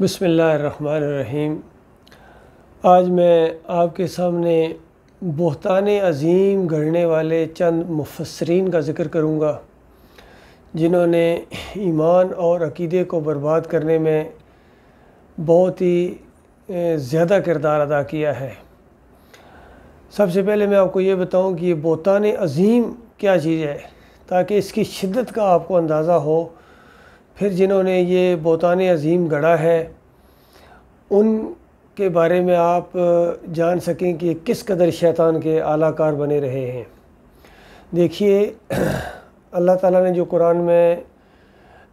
بسم اللہ الرحمن الرحیم۔ آج میں آپ کے سامنے بہتان عظیم گھڑنے والے چند مفسرین کا ذکر کروں گا جنہوں نے ایمان اور عقیدے کو برباد کرنے میں بہت ہی زیادہ کردار ادا کیا ہے۔ سب سے پہلے میں آپ کو یہ بتاؤں کہ یہ بہتان عظیم کیا چیز ہے تاکہ اس کی شدت کا آپ کو اندازہ ہو۔ پھر جنہوں نے یہ بہتان عظیم گڑھا ہے ان کے بارے میں آپ جان سکیں کہ کس قدر شیطان کے اعلیٰ کار بنے رہے ہیں۔ دیکھیے، اللہ تعالیٰ نے جو قرآن میں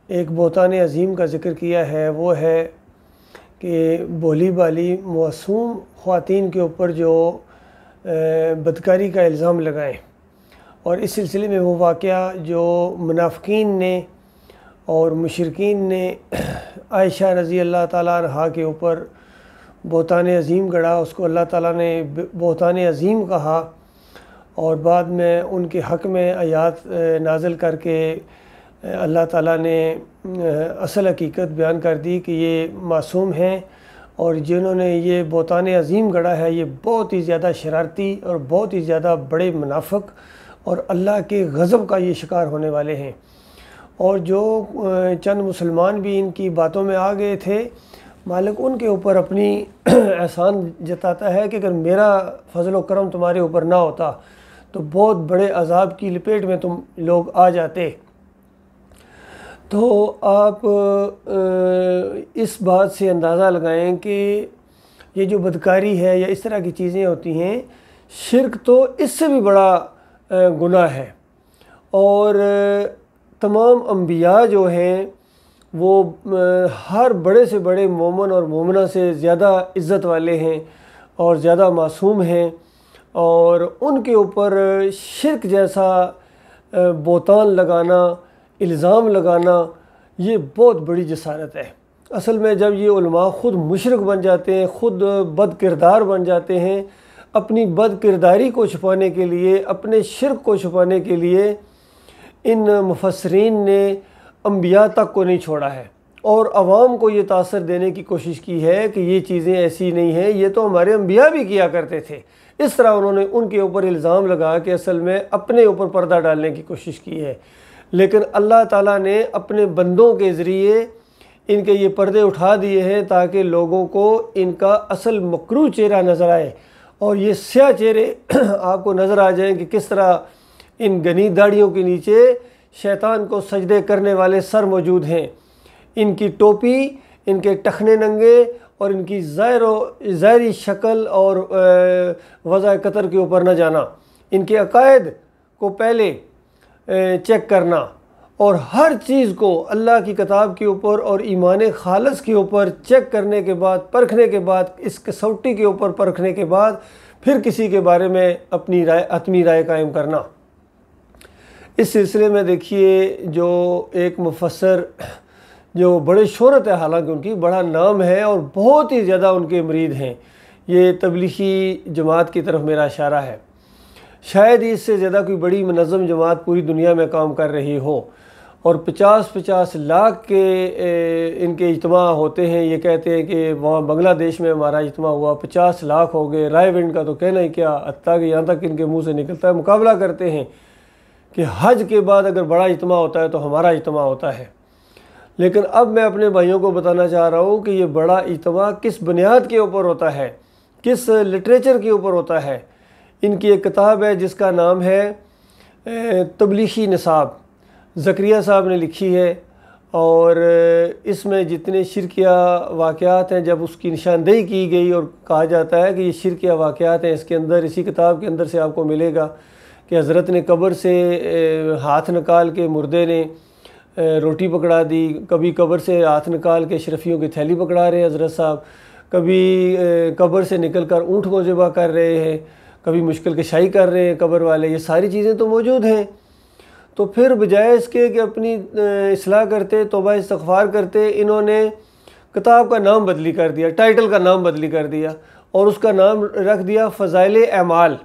ایک بہتان عظیم کا ذکر کیا ہے وہ ہے کہ بولی بالی معصوم خواتین کے اوپر جو بدکاری کا الزام لگائیں، اور اس سلسلے میں وہ واقعہ جو منافقین نے اور مشرکین نے عائشہ رضی اللہ تعالیٰ عنہا کے اوپر بہتان عظیم گڑھا، اس کو اللہ تعالیٰ نے بہتان عظیم کہا، اور بعد میں ان کے حق میں آیات نازل کر کے اللہ تعالیٰ نے اصل حقیقت بیان کر دی کہ یہ معصوم ہیں، اور جنہوں نے یہ بہتان عظیم گڑھا ہے یہ بہت ہی زیادہ شرارتی اور بہت ہی زیادہ بڑے منافق اور اللہ کے غضب کا یہ شکار ہونے والے ہیں۔ اور جو چند مسلمان بھی ان کی باتوں میں آ گئے تھے، مالک ان کے اوپر اپنی احسان جتاتا ہے کہ اگر میرا فضل و کرم تمہارے اوپر نہ ہوتا تو بہت بڑے عذاب کی لپیٹ میں تم لوگ آ جاتے۔ تو آپ اس بات سے اندازہ لگائیں کہ یہ جو بدکاری ہے یا اس طرح کی چیزیں ہوتی ہیں، شرک تو اس سے بھی بڑا گناہ ہے، اور تمام انبیاء جو ہیں وہ ہر بڑے سے بڑے مومن اور مومنہ سے زیادہ عزت والے ہیں اور زیادہ معصوم ہیں، اور ان کے اوپر شرک جیسا بہتان لگانا، الزام لگانا، یہ بہت بڑی جسارت ہے۔ اصل میں جب یہ علماء خود مشرک بن جاتے ہیں، خود بد کردار بن جاتے ہیں، اپنی بد کرداری کو چھپانے کے لیے، اپنے شرک کو چھپانے کے لیے ان مفسرین نے انبیاء تک کو نہیں چھوڑا ہے، اور عوام کو یہ تاثر دینے کی کوشش کی ہے کہ یہ چیزیں ایسی نہیں ہیں، یہ تو ہمارے انبیاء بھی کیا کرتے تھے۔ اس طرح انہوں نے ان کے اوپر الزام لگا کے اصل میں اپنے اوپر پردہ ڈالنے کی کوشش کی ہے۔ لیکن اللہ تعالیٰ نے اپنے بندوں کے ذریعے ان کے یہ پردے اٹھا دیے ہیں تاکہ لوگوں کو ان کا اصل مکروہ چہرہ نظر آئے، اور یہ سیاہ چہرے آپ کو نظر آ جائیں کہ کس طرح ان گنی داڑھیوں کے نیچے شیطان کو سجدے کرنے والے سر موجود ہیں۔ ان کی ٹوپی، ان کے ٹخنے ننگے، اور ان کی ظاہری شکل اور وضع قطر کے اوپر نہ جانا، ان کے عقائد کو پہلے چیک کرنا، اور ہر چیز کو اللہ کی کتاب کے اوپر اور ایمان خالص کے اوپر چیک کرنے کے بعد، پرکھنے کے بعد، اس کسوٹی کے اوپر پرکھنے کے بعد پھر کسی کے بارے میں اپنی حتمی رائے قائم کرنا۔ اس سلسلے میں دیکھیے، جو ایک مفسر جو بڑے شہرت ہے، حالانکہ ان کی بڑا نام ہے اور بہت ہی زیادہ ان کے مرید ہیں، یہ تبلیغی جماعت کی طرف میرا اشارہ ہے، شاید اس سے زیادہ کوئی بڑی منظم جماعت پوری دنیا میں کام کر رہی ہو، اور 50 لاکھ کے ان کے اجتماع ہوتے ہیں۔ یہ کہتے ہیں کہ وہاں بنگلہ دیش میں ہمارا اجتماع ہوا، 50 لاکھ ہو گئے، رائے ونڈ کا تو کہنا ہی کیا، حتیٰ کہ یہاں تک ان کے منہ سے نکلتا ہے، مقابلہ کرتے ہیں کہ حج کے بعد اگر بڑا اجتماع ہوتا ہے تو ہمارا اجتماع ہوتا ہے۔ لیکن اب میں اپنے بھائیوں کو بتانا چاہ رہا ہوں کہ یہ بڑا اجتماع کس بنیاد کے اوپر ہوتا ہے، کس لٹریچر کے اوپر ہوتا ہے۔ ان کی ایک کتاب ہے جس کا نام ہے تبلیغی نصاب، زکریا صاحب نے لکھی ہے، اور اس میں جتنے شرکیہ واقعات ہیں، جب اس کی نشاندہی کی گئی اور کہا جاتا ہے کہ یہ شرکیہ واقعات ہیں، اس کے اندر، اسی کتاب کے اندر سے آپ کو ملے گا کہ حضرت نے قبر سے ہاتھ نکال کے مردے نے روٹی پکڑا دی، کبھی قبر سے ہاتھ نکال کے اشرفیوں کی تھیلی پکڑا رہے ہیں حضرت صاحب، کبھی قبر سے نکل کر اونٹ کو ذبح کر رہے ہیں، کبھی مشکل کشائی کر رہے ہیں قبر والے، یہ ساری چیزیں تو موجود ہیں۔ تو پھر بجائے اس کے کہ اپنی اصلاح کرتے، توبہ استغفار کرتے، انہوں نے کتاب کا نام بدلی کر دیا، ٹائٹل کا نام بدلی کر دیا، اور اس کا نام رکھ دیا فضائل اعمال،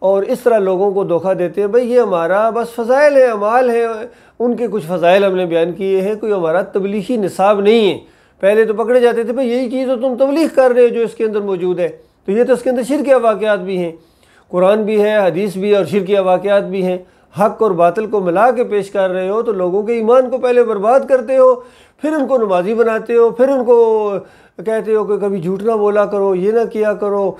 اور اس طرح لوگوں کو دھوکہ دیتے ہیں، بھئی یہ ہمارا بس فضائل اعمال ہیں، ان کے کچھ فضائل ہم نے بیان کیے ہیں، کوئی ہمارا تبلیغی نصاب نہیں ہے۔ پہلے تو پکڑے جاتے تھے بھئی یہی چیز تو تم تبلیغ کر رہے ہو جو اس کے اندر موجود ہے، تو یہ تو اس کے اندر شرکیہ واقعات بھی ہیں، قرآن بھی ہے، حدیث بھی ہے اور شرکیہ واقعات بھی ہیں، حق اور باطل کو ملا کے پیش کر رہے ہو، تو لوگوں کے ایمان کو پہلے برباد کرتے ہو، پھر ان کو نمازی بناتے ہو، پھر ان کو کہتے ہو کہ کبھی جھوٹ نہ بولا کرو، یہ نہ کیا کرو،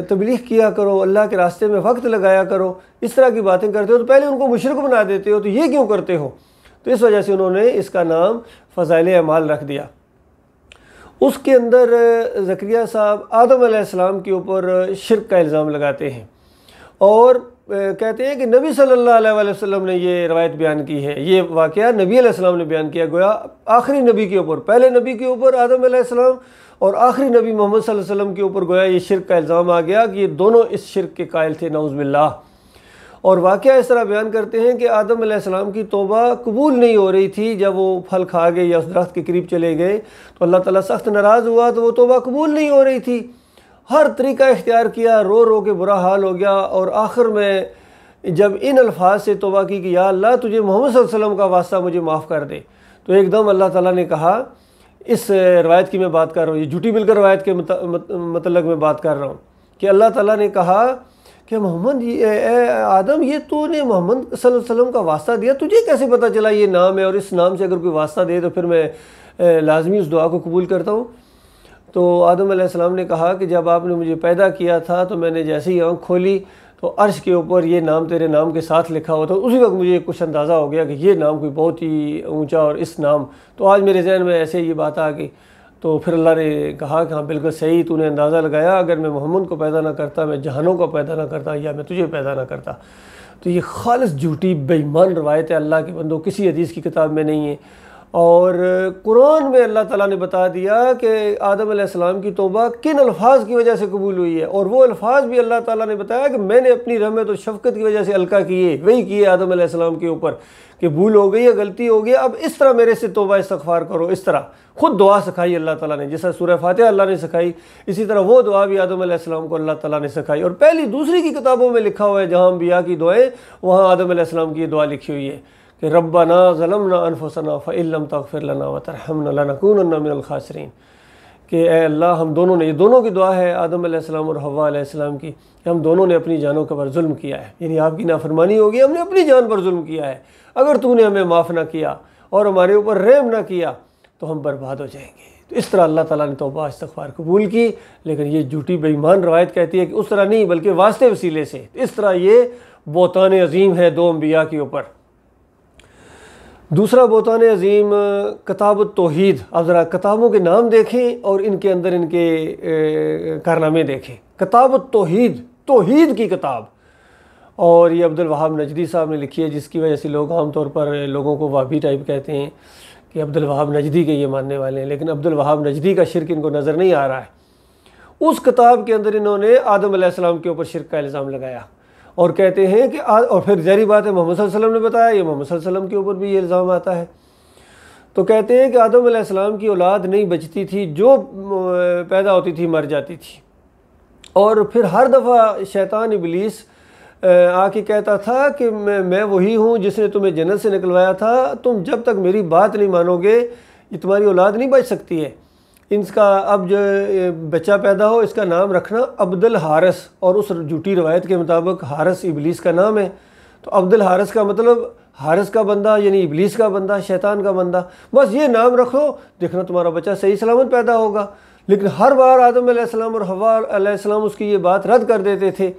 تبلیغ کیا کرو، اللہ کے راستے میں وقت لگایا کرو، اس طرح کی باتیں کرتے ہو، تو پہلے ان کو مشرک بنا دیتے ہو، تو یہ کیوں کرتے ہو؟ تو اس وجہ سے انہوں نے اس کا نام فضائل اعمال رکھ دیا۔ اس کے اندر زکریا صاحب آدم علیہ السلام کے اوپر شرک کا الزام لگاتے ہیں اور کہتے ہیں کہ نبی صلی اللہ علیہ وسلم نے یہ روایت بیان کی ہے، یہ واقعہ نبی علیہ السلام نے بیان کیا، گویا آخری نبی کے اوپر، پہلے نبی کے اوپر آدم علیہ السلام اور آخری نبی محمد صلی اللہ علیہ وسلم کے اوپر گویا یہ شرک کا الزام آ گیا کہ یہ دونوں اس شرک کے قائل تھے، نعوذ باللہ۔ اور واقعہ اس طرح بیان کرتے ہیں کہ آدم علیہ السلام کی توبہ قبول نہیں ہو رہی تھی، جب وہ پھل کھا گئے یا اس درخت کے قریب چلے گئے تو اللہ تعالیٰ سخت ناراض ہوا، تو وہ توبہ قبول نہیں ہو رہی تھی، ہر طریقہ اختیار کیا، رو رو کے برا حال ہو گیا، اور آخر میں جب ان الفاظ سے توبہ کی کہ یا اللہ تجھے محمد صلی اللہ علیہ وسلم کا واسطہ مجھے معاف کر دے، تو ایک دم اللہ تعالیٰ نے کہا، اس روایت کی میں بات کر رہا ہوں، یہ جھوٹی مل کر روایت کے متعلق میں بات کر رہا ہوں، کہ اللہ تعالیٰ نے کہا کہ محمد اے آدم، یہ تو نے محمد صلی اللہ علیہ وسلم کا واسطہ دیا، تجھے کیسے پتہ چلا یہ نام ہے، اور اس نام سے اگر کوئی واسطہ دے تو پھر میں لازمی اس دعا کو قبول کرتا ہوں۔ تو آدم علیہ السلام نے کہا کہ جب آپ نے مجھے پیدا کیا تھا تو میں نے جیسے ہی آنکھ کھولی تو عرش کے اوپر یہ نام تیرے نام کے ساتھ لکھا ہوا تھا، اسی وقت مجھے کچھ اندازہ ہو گیا کہ یہ نام کوئی بہت ہی اونچا، اور اس نام تو آج میرے ذہن میں ایسے یہ بات آ گئی۔ تو پھر اللہ نے کہا کہ ہاں بالکل صحیح، تو نے اندازہ لگایا، اگر میں محمد کو پیدا نہ کرتا، میں جہانوں کو پیدا نہ کرتا، یا میں تجھے پیدا نہ کرتا۔ تو یہ خالص جھوٹی بے ایمان روایت ہے، اللہ کے بندوں، کسی حدیث کی کتاب میں نہیں ہے، اور قرآن میں اللہ تعالیٰ نے بتا دیا کہ آدم علیہ السلام کی توبہ کن الفاظ کی وجہ سے قبول ہوئی ہے، اور وہ الفاظ بھی اللہ تعالیٰ نے بتایا کہ میں نے اپنی رحمت و شفقت کی وجہ سے القا کیے، وہی کیے آدم علیہ السلام کے اوپر کہ بھول ہو گئی ہے، غلطی ہو گئی، اب اس طرح میرے سے توبہ استغفار کرو، اس طرح خود دعا سکھائی اللہ تعالیٰ نے، جیسا سورہ فاتحہ اللہ نے سکھائی، اسی طرح وہ دعا بھی آدم علیہ السلام کو اللہ تعالیٰ نے سکھائی، اور پہلی دوسری کی کتابوں میں لکھا ہوا ہے، جہاں انبیاء کی دعائیں وہاں آدم علیہ السلام کی یہ دعا لکھی ہوئی ہے کہ ربنا ظلمنا انفسنا فإن لم تغفر لنا وترحمنا لنکونن من الخاسرین، کہ اے اللہ ہم دونوں نے، یہ دونوں کی دعا ہے آدم علیہ السلام اور حوا علیہ السلام کی، کہ ہم دونوں نے اپنی جانوں کے اوپر ظلم کیا ہے، یعنی آپ کی نافرمانی ہوگی، ہم نے اپنی جان پر ظلم کیا ہے، اگر تو نے ہمیں معاف نہ کیا اور ہمارے اوپر رحم نہ کیا تو ہم برباد ہو جائیں گے۔ تو اس طرح اللہ تعالیٰ نے توبہ استغفار قبول کی، لیکن یہ جھوٹی بے ایمان روایت کہتی ہے کہ اس طرح نہیں بلکہ واسطے وسیلے سے، اس طرح یہ بہتان عظیم ہے دو انبیاء کے اوپر۔ دوسرا بہتان عظیم کتاب التوحید، اب ذرا کتابوں کے نام دیکھیں اور ان کے اندر ان کے کارنامے دیکھیں۔ کتاب التوحید، توحید کی کتاب، اور یہ عبد الوہاب نجدی صاحب نے لکھی ہے، جس کی وجہ سے لوگ عام طور پر لوگوں کو وہابی ٹائپ کہتے ہیں کہ عبد الوہاب نجدی کے یہ ماننے والے ہیں، لیکن عبد الوہاب نجدی کا شرک ان کو نظر نہیں آ رہا ہے۔ اس کتاب کے اندر انہوں نے آدم علیہ السلام کے اوپر شرک کا الزام لگایا، اور کہتے ہیں کہ اور پھر ظاہری بات ہے محمد صلی اللہ علیہ وسلم نے بتایا، یہ محمد صلی اللہ علیہ وسلم کے اوپر بھی یہ الزام آتا ہے۔ تو کہتے ہیں کہ آدم علیہ السلام کی اولاد نہیں بچتی تھی، جو پیدا ہوتی تھی مر جاتی تھی، اور پھر ہر دفعہ شیطان ابلیس آ کے کہتا تھا کہ میں وہی ہوں جس نے تمہیں جنت سے نکلوایا تھا، تم جب تک میری بات نہیں مانو گے یہ تمہاری اولاد نہیں بچ سکتی ہے، اس کا اب جو بچہ پیدا ہو اس کا نام رکھنا عبد الحارث، اور اس جھوٹی روایت کے مطابق حارث ابلیس کا نام ہے، تو عبد الحارث کا مطلب حارث کا بندہ، یعنی ابلیس کا بندہ، شیطان کا بندہ، بس یہ نام رکھو، دیکھنا تمہارا بچہ صحیح سلامت پیدا ہوگا۔ لیکن ہر بار آدم علیہ السلام اور حوا علیہ السلام اس کی یہ بات رد کر دیتے تھے،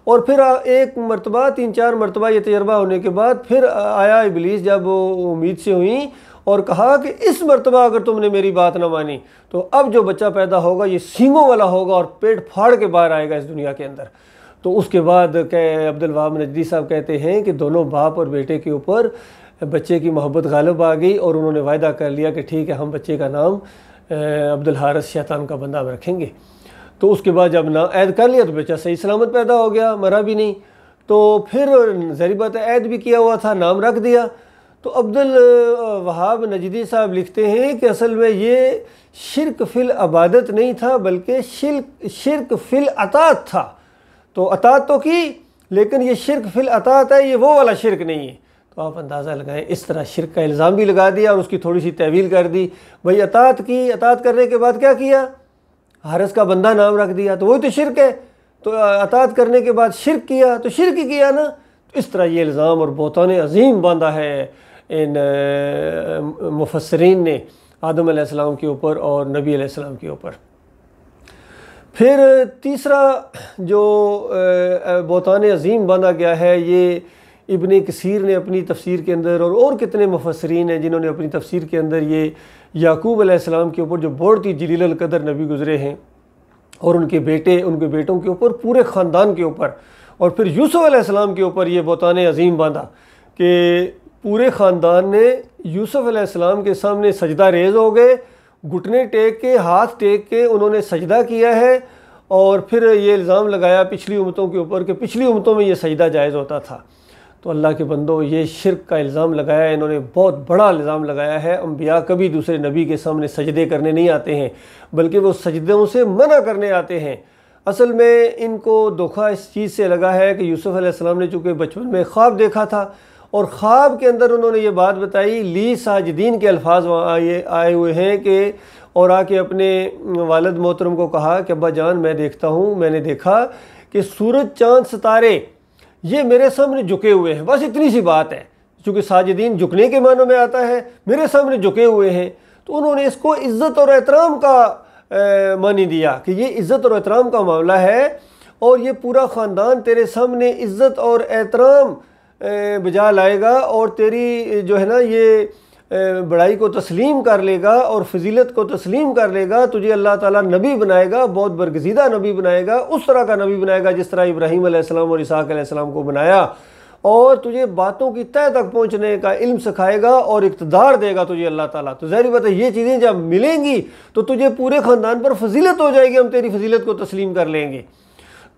اور پھر ایک مرتبہ 3-4 مرتبہ یہ تجربہ ہونے کے بعد پھر آیا ابلیس، جب وہ امید سے ہوئیں، اور کہا کہ اس مرتبہ اگر تم نے میری بات نہ مانی تو اب جو بچہ پیدا ہوگا یہ سینگوں والا ہوگا اور پیٹ پھاڑ کے باہر آئے گا اس دنیا کے اندر۔ تو اس کے بعد عبد الوہاب نجدی صاحب کہتے ہیں کہ دونوں باپ اور بیٹے کے اوپر بچے کی محبت غالب آ گئی، اور انہوں نے وعدہ کر لیا کہ ٹھیک ہے ہم بچے کا نام عبد الحارث شیطان کا بندہ رکھیں گے۔ تو اس کے بعد جب عید کر لیا تو بچہ صحیح سلامت پیدا ہو گیا، مرا بھی نہیں، تو پھر ظاہری بات ہے عید بھی کیا ہوا تھا، نام رکھ دیا۔ تو عبد الوہاب نجدی صاحب لکھتے ہیں کہ اصل میں یہ شرک فی العبادت نہیں تھا بلکہ شرک فی العطاعت تھا۔ تو اطاعت تو کی، لیکن یہ شرک فی العطاعت ہے، یہ وہ والا شرک نہیں ہے۔ تو آپ اندازہ لگائیں، اس طرح شرک کا الزام بھی لگا دیا اور اس کی تھوڑی سی تعویل کر دی۔ بھئی اطاعت کی، اطاعت کرنے کے بعد کیا کیا؟ حارث کا بندہ نام رکھ دیا، تو وہی تو شرک ہے۔ تو اطاعت کرنے کے بعد شرک کیا تو شرک ہی کیا نا۔ تو اس طرح یہ الزام اور بہتان عظیم باندھا ہے ان مفسرین نے آدم علیہ السلام کے اوپر اور نبی علیہ السلام کے اوپر۔ پھر تیسرا جو بہتان عظیم باندھا گیا ہے، یہ ابن کثیر نے اپنی تفسیر کے اندر، اور کتنے مفسرین ہیں جنہوں نے اپنی تفسیر کے اندر یہ یعقوب علیہ السلام کے اوپر جو بہت ہی جلیل القدر نبی گزرے ہیں، اور ان کے بیٹوں کے اوپر، پورے خاندان کے اوپر، اور پھر یوسف علیہ السلام کے اوپر یہ بہتان عظیم باندھا کہ پورے خاندان نے یوسف علیہ السلام کے سامنے سجدہ ریز ہو گئے، گھٹنے ٹیک کے، ہاتھ ٹیک کے انہوں نے سجدہ کیا ہے، اور پھر یہ الزام لگایا پچھلی امتوں کے اوپر کہ پچھلی امتوں میں یہ سجدہ جائز ہوتا تھا۔ تو اللہ کے بندو، یہ شرک کا الزام لگایا ہے، انہوں نے بہت بڑا الزام لگایا ہے۔ انبیاء کبھی دوسرے نبی کے سامنے سجدے کرنے نہیں آتے ہیں، بلکہ وہ سجدوں سے منع کرنے آتے ہیں۔ اصل میں ان کو دھوکہ اس چیز سے لگا ہے کہ یوسف علیہ السلام نے چونکہ بچپن میں خواب دیکھا تھا، اور خواب کے اندر انہوں نے یہ بات بتائی، لی ساجدین کے الفاظ وہاں آئے ہوئے ہیں کہ، اور آ کے اپنے والد محترم کو کہا کہ ابا جان میں نے دیکھا کہ سورج چاند ستارے یہ میرے سامنے جھکے ہوئے ہیں، بس اتنی سی بات ہے، چونکہ ساجدین جھکنے کے معنوں میں آتا ہے، میرے سامنے جھکے ہوئے ہیں۔ تو انہوں نے اس کو عزت اور احترام کا معنی دیا کہ یہ عزت اور احترام کا معاملہ ہے، اور یہ پورا خاندان تیرے سامنے عزت اور احترام بجا لائے گا، اور تیری جو ہے نا یہ بڑائی کو تسلیم کر لے گا اور فضیلت کو تسلیم کر لے گا، تجھے اللہ تعالیٰ نبی بنائے گا، بہت برگزیدہ نبی بنائے گا، اس طرح کا نبی بنائے گا جس طرح ابراہیم علیہ السلام اور اسحاق علیہ السلام کو بنایا، اور تجھے باتوں کی تہہ تک پہنچنے کا علم سکھائے گا اور اقتدار دے گا تجھے اللہ تعالیٰ۔ تو ظاہر بات ہے یہ چیزیں جب ملیں گی تو تجھے پورے خاندان پر فضیلت ہو جائے گی، ہم تیری فضیلت کو تسلیم کر لیں گے۔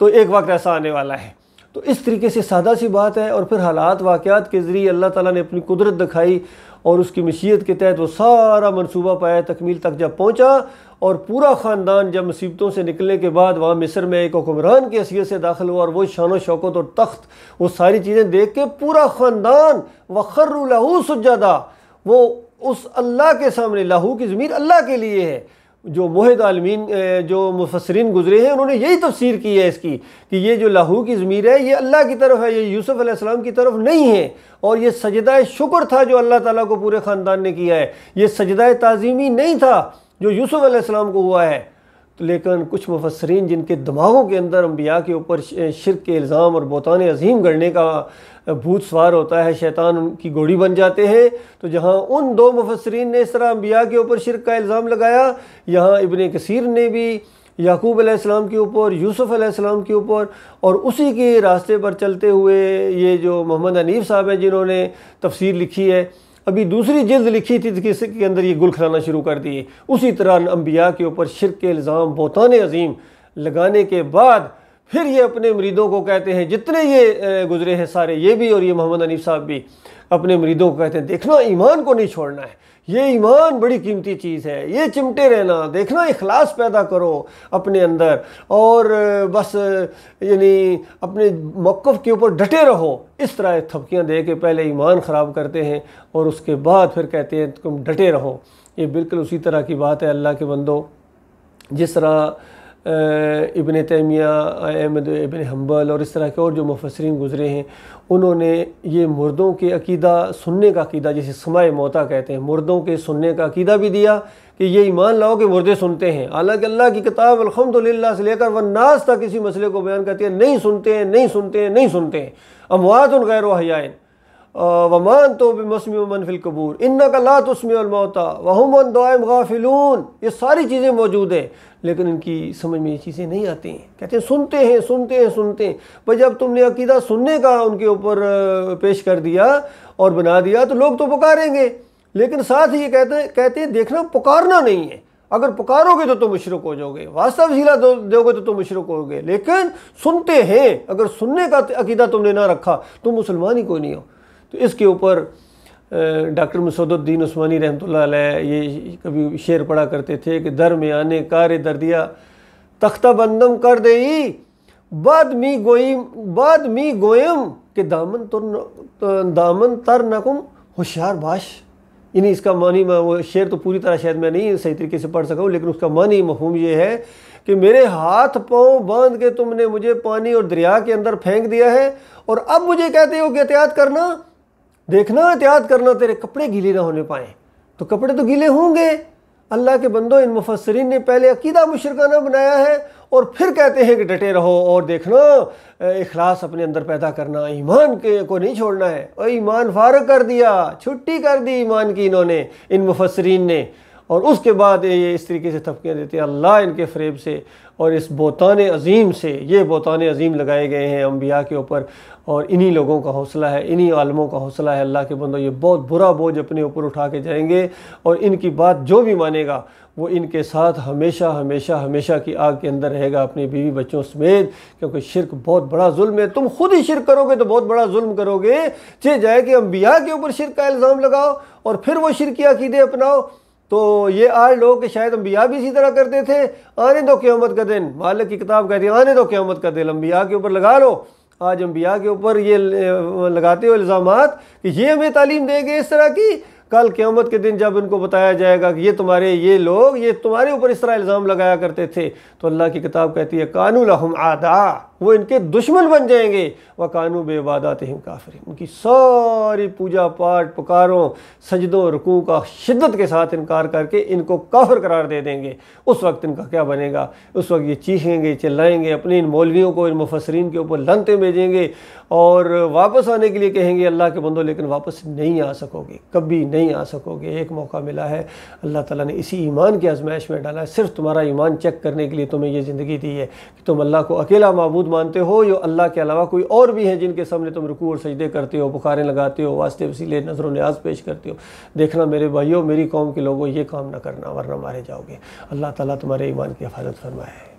تو ایک وقت ایسا آنے والا ہے۔ تو اس طریقے سے سادہ سی بات ہے، اور پھر حالات واقعات کے ذریعے اللہ تعالیٰ نے اپنی قدرت دکھائی، اور اس کی مشیت کے تحت وہ سارا منصوبہ پایا تکمیل تک جب پہنچا، اور پورا خاندان جب مصیبتوں سے نکلنے کے بعد وہاں مصر میں ایک حکمران کی حیثیت سے داخل ہوا، اور وہ شان و شوکت اور تخت، وہ ساری چیزیں دیکھ کے پورا خاندان وَخَرُّوا لَهُ سُجَّدًا، وہ اس اللہ کے سامنے، لہو کی ضمیر اللہ کے لیے ہے۔ جو موحد عالمین جو مفسرین گزرے ہیں انہوں نے یہی تفسیر کی ہے اس کی، کہ یہ جو لہو کی ضمیر ہے یہ اللہ کی طرف ہے، یہ یوسف علیہ السلام کی طرف نہیں ہے، اور یہ سجدہ شکر تھا جو اللہ تعالیٰ کو پورے خاندان نے کیا ہے، یہ سجدہ تعظیمی نہیں تھا جو یوسف علیہ السلام کو ہوا ہے۔ لیکن کچھ مفسرین جن کے دماغوں کے اندر انبیاء کے اوپر شرک کے الزام اور بہتان عظیم گڑھنے کا بھوت سوار ہوتا ہے، شیطان ان کی گوڑی بن جاتے ہیں، تو جہاں ان دو مفسرین نے اس طرح انبیاء کے اوپر شرک کا الزام لگایا، یہاں ابن کثیر نے بھی یعقوب علیہ السلام کے اوپر، یوسف علیہ السلام کے اوپر، اور اسی کے راستے پر چلتے ہوئے یہ جو محمد حنیف صاحب ہیں جنہوں نے تفسیر لکھی ہے، ابھی دوسری جلد لکھی تھی جس کے اندر یہ گل کھلانا شروع کر دیے، اسی طرح انبیاء کے اوپر شرک کے الزام بہتان عظیم لگانے کے بعد پھر یہ اپنے مریدوں کو کہتے ہیں، جتنے یہ گزرے ہیں سارے، یہ بھی اور یہ محمد حنیف صاحب بھی اپنے مریدوں کو کہتے ہیں دیکھنا ایمان کو نہیں چھوڑنا ہے، یہ ایمان بڑی قیمتی چیز ہے، یہ چمٹے رہنا، دیکھنا اخلاص پیدا کرو اپنے اندر، اور بس یعنی اپنے موقف کے اوپر ڈٹے رہو۔ اس طرح تھپکیاں دے کے پہلے ایمان خراب کرتے ہیں اور اس کے بعد پھر کہتے ہیں تم ڈٹے رہو۔ یہ بالکل اسی طرح کی بات ہے اللہ کے بندو، جس طرح ابن تیمیہ، احمد ابن حنبل اور اس طرح کے اور جو مفسرین گزرے ہیں، انہوں نے یہ مردوں کے عقیدہ، سننے کا عقیدہ جسے سماع موتیٰ کہتے ہیں، مردوں کے سننے کا عقیدہ بھی دیا کہ یہ ایمان لاؤ کہ مردے سنتے ہیں، حالانکہ اللہ کی کتاب الحمدللہ سے لے کر والناس تک اسی مسئلے کو بیان کرتی ہے، نہیں سنتے ہیں، نہیں سنتے ہیں، نہیں سنتے ہیں، اموات غیر احیاء وما انت بمسمع من فی القبور انک لا تسمع الموتى وهم عن دعائهم غافلون۔ یہ ساری چیزیں موجود ہیں، لیکن ان کی سمجھ میں یہ چیزیں نہیں آتی ہیں، کہتے ہیں سنتے ہیں سنتے ہیں سنتے ہیں۔ بھائی جب تم نے عقیدہ سننے کا ان کے اوپر پیش کر دیا اور بنا دیا تو لوگ تو پکاریں گے، لیکن ساتھ ہی یہ کہتے ہیں دیکھنا پکارنا نہیں ہے، اگر پکارو گے تو تم مشرک ہو جاؤ گے، واسطہ وسیلہ دو گے تو تم مشرک ہو گے، لیکن سنتے ہیں، اگر سننے کا عقیدہ تم نے نہ رکھا تم مسلمان ہی کوئی نہیں ہو۔ تو اس کے اوپر ڈاکٹر مسعود الدین عثمانی رحمۃ اللہ علیہ یہ کبھی شعر پڑھا کرتے تھے کہ درمیانے کار دردیا تختہ بندم کر دئی بعد می گویم کہ دامن تر نکم ہوشیار باش. یعنی اس کا معنی وہ شعر تو پوری طرح شاید میں نہیں صحیح طریقے سے پڑھ سکا ہوں، لیکن اس کا معنی مفہوم یہ ہے کہ میرے ہاتھ پاؤں باندھ کے تم نے مجھے پانی اور دریا کے اندر پھینک دیا ہے، اور اب مجھے کہتے ہو کہ احتیاط کرنا، دیکھنا احتیاط کرنا تیرے کپڑے گیلے نہ ہونے پائیں. تو کپڑے تو گیلے ہوں گے. اللہ کے بندوں، ان مفسرین نے پہلے عقیدہ مشرکانہ بنایا ہے اور پھر کہتے ہیں کہ ڈٹے رہو اور دیکھنا اخلاص اپنے اندر پیدا کرنا، ایمان کو نہیں چھوڑنا ہے. اور ایمان فارغ کر دیا، چھٹی کر دی ایمان کی انہوں نے، ان مفسرین نے. اور اس کے بعد یہ اس طریقے سے تھپکیاں دیتے ہیں. اللہ ان کے فریب سے اور اس بہتان عظیم سے، یہ بہتان عظیم لگائے گئے ہیں انبیاء کے اوپر، اور انہی لوگوں کا حوصلہ ہے، انہی عالموں کا حوصلہ ہے. اللہ کے بندوں، یہ بہت برا بوجھ اپنے اوپر اٹھا کے جائیں گے، اور ان کی بات جو بھی مانے گا وہ ان کے ساتھ ہمیشہ ہمیشہ ہمیشہ کی آگ کے اندر رہے گا، اپنی بیوی بچوں سمیت. کیونکہ شرک بہت بڑا ظلم ہے. تم خود ہی شرک کرو گے تو بہت بڑا ظلم کرو گے. چاہے جائے کہ انبیاء کے اوپر شرک کا الزام لگاؤ اور پھر وہ شرکی عقیدے اپناؤ. تو یہ آج لوگ کہ شاید انبیاء بھی اسی طرح کرتے تھے. آنے دو قیامت کا دن، مالک کی کتاب کہتی ہے آنے دو قیامت کا دن، انبیاء کے اوپر لگا لو. آج انبیاء کے اوپر یہ لگاتے ہو الزامات کہ یہ ہمیں تعلیم دیں گے اس طرح کی. کل قیامت کے دن جب ان کو بتایا جائے گا کہ یہ لوگ تمہارے اوپر اس طرح الزام لگایا کرتے تھے، تو اللہ کی کتاب کہتی ہے کانوا لہم اعداء، وہ ان کے دشمن بن جائیں گے. وکانوا بعباداتہم کافرین، ان کی ساری پوجا پاٹ، پکاروں، سجدوں، رکوع کا شدت کے ساتھ انکار کر کے ان کو کافر قرار دے دیں گے. اس وقت ان کا کیا بنے گا؟ اس وقت یہ چیخیں گے، چلائیں گے، اپنے ان مولویوں کو، ان مفسرین کے اوپر لعنتیں بھیجیں گے اور واپس آنے کے لیے کہیں گے اللہ کے بندوں، لیکن واپس نہیں آ سکو گے، کبھی نہیں آ سکو گے. ایک موقع ملا ہے، اللہ تعالیٰ نے اسی ایمان کی آزمائش میں ڈالا ہے. صرف تمہارا ایمان چیک کرنے کے لیے تمہیں یہ زندگی دی ہے کہ تم اللہ کو اکیلا معبود مانتے ہو یا اللہ کے علاوہ کوئی اور بھی ہیں جن کے سامنے تم رکوع اور سجدے کرتے ہو، پکاریں لگاتے ہو، واسطے وسیلے، نظر و نیاز پیش کرتے ہو. دیکھنا میرے بھائیوں، میری قوم کے لوگوں، یہ کام نہ کرنا ورنہ مارے جاؤ گے. اللہ تعالیٰ تمہارے ایمان کی حفاظت فرمائے.